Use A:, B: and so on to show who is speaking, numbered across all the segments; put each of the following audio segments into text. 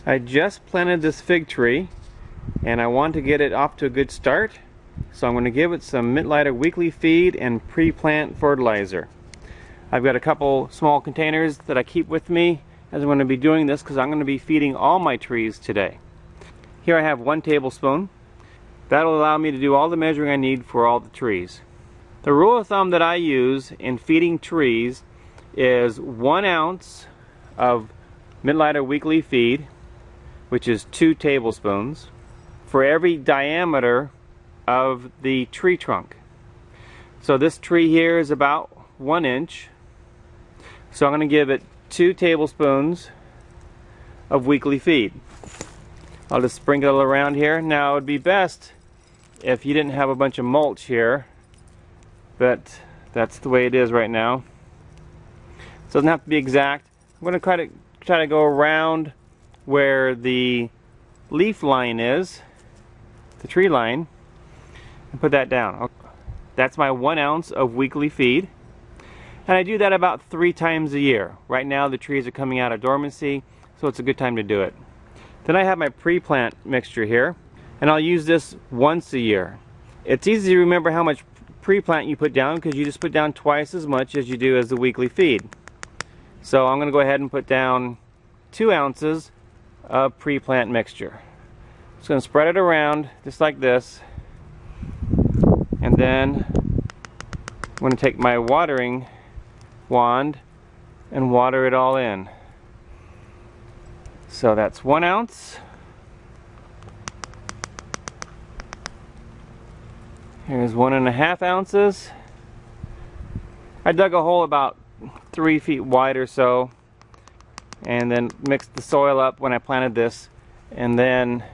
A: I just planted this fig tree and I want to get it off to a good start, so I'm going to give it some Mittleider weekly feed and pre-plant fertilizer. I've got a couple small containers that I keep with me as I'm going to be doing this, because I'm going to be feeding all my trees today. Here I have 1 tablespoon. That'll allow me to do all the measuring I need for all the trees. The rule of thumb that I use in feeding trees is 1 ounce of Mittleider weekly feed, which is 2 tablespoons, for every diameter of the tree trunk. So this tree here is about 1 inch. So I'm going to give it 2 tablespoons of weekly feed. I'll just sprinkle it around here. Now it would be best if you didn't have a bunch of mulch here, but that's the way it is right now. So it doesn't have to be exact. I'm going to try to go around where the leaf line is, the tree line, and put that down. That's my 1 ounce of weekly feed. And I do that about 3 times a year. Right now the trees are coming out of dormancy, so it's a good time to do it. Then I have my pre-plant mixture here, and I'll use this once a year. It's easy to remember how much pre-plant you put down, because you just put down twice as much as you do as the weekly feed. So I'm going to go ahead and put down 2 ounces of pre-plant mixture. Just going to spread it around just like this, and then I'm going to take my watering wand and water it all in. So that's 1 ounce. Here's 1.5 ounces. I dug a hole about 3 feet wide or so, and then mixed the soil up when I planted this, and then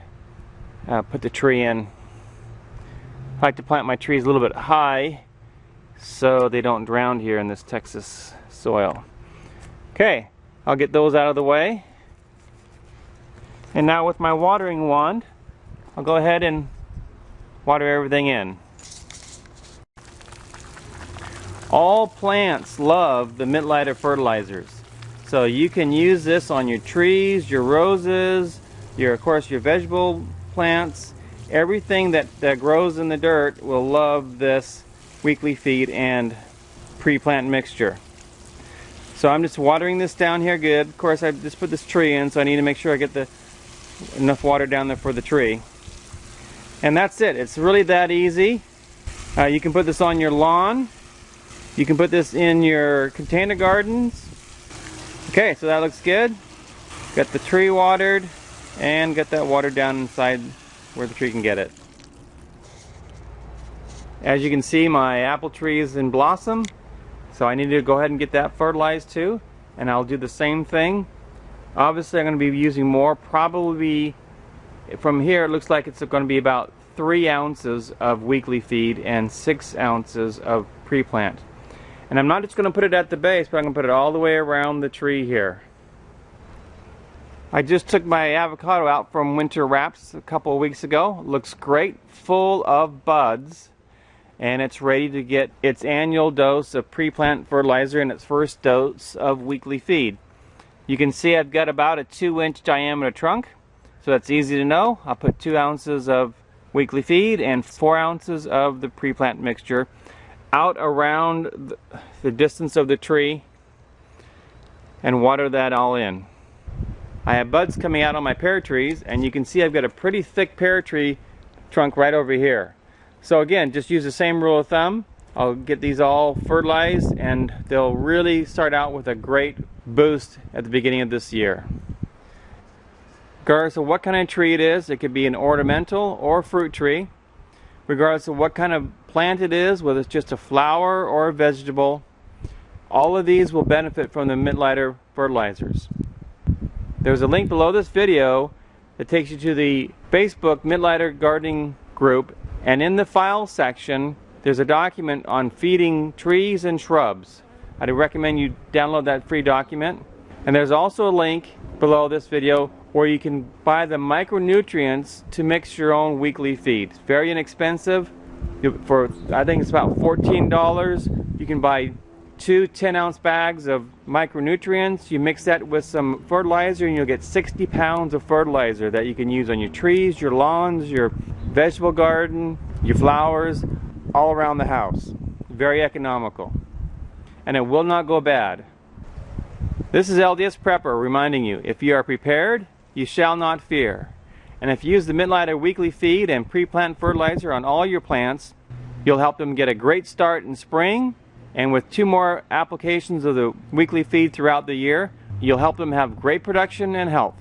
A: put the tree in. I like to plant my trees a little bit high so they don't drown here in this Texas soil. Okay, I'll get those out of the way. And now with my watering wand, I'll go ahead and water everything in. All plants love the Mittleider fertilizers. So you can use this on your trees, your roses, of course your vegetable plants. Everything that grows in the dirt will love this weekly feed and pre-plant mixture. So I'm just watering this down here good. Of course I just put this tree in, so I need to make sure I get enough water down there for the tree. And that's it. It's really that easy. You can put this on your lawn. You can put this in your container gardens. Okay, so that looks good. Got the tree watered and got that water down inside where the tree can get it. As you can see, my apple tree is in blossom, so I need to go ahead and get that fertilized too, and I'll do the same thing. Obviously I'm going to be using more, probably from here it looks like it's going to be about 3 ounces of weekly feed and 6 ounces of pre-plant. And I'm not just going to put it at the base, but I'm going to put it all the way around the tree here. I just took my avocado out from winter wraps a couple of weeks ago. It looks great, full of buds, and it's ready to get its annual dose of pre-plant fertilizer and its first dose of weekly feed. You can see I've got about a 2-inch diameter trunk, so that's easy to know. I'll put 2 ounces of weekly feed and 4 ounces of the pre-plant mixture out around the distance of the tree and water that all in. I have buds coming out on my pear trees, and you can see I've got a pretty thick pear tree trunk right over here. So again, just use the same rule of thumb. I'll get these all fertilized, and they'll really start out with a great boost at the beginning of this year. Regardless of what kind of tree it is, it could be an ornamental or fruit tree. Regardless of what kind of plant it is, whether it's just a flower or a vegetable, all of these will benefit from the Mittleider fertilizers. There's a link below this video that takes you to the Facebook Mittleider Gardening group, and in the file section there's a document on feeding trees and shrubs. I'd recommend you download that free document. And there's also a link below this video where you can buy the micronutrients to mix your own weekly feed. It's very inexpensive. For I think it's about $14 you can buy 2 10-ounce bags of micronutrients. You mix that with some fertilizer and you'll get 60 pounds of fertilizer that you can use on your trees, your lawns, your vegetable garden, your flowers, all around the house. Very economical. And it will not go bad. This is LDS Prepper reminding you, if you are prepared, you shall not fear. And if you use the Mittleider weekly feed and pre-plant fertilizer on all your plants, you'll help them get a great start in spring. And with 2 more applications of the weekly feed throughout the year, you'll help them have great production and health.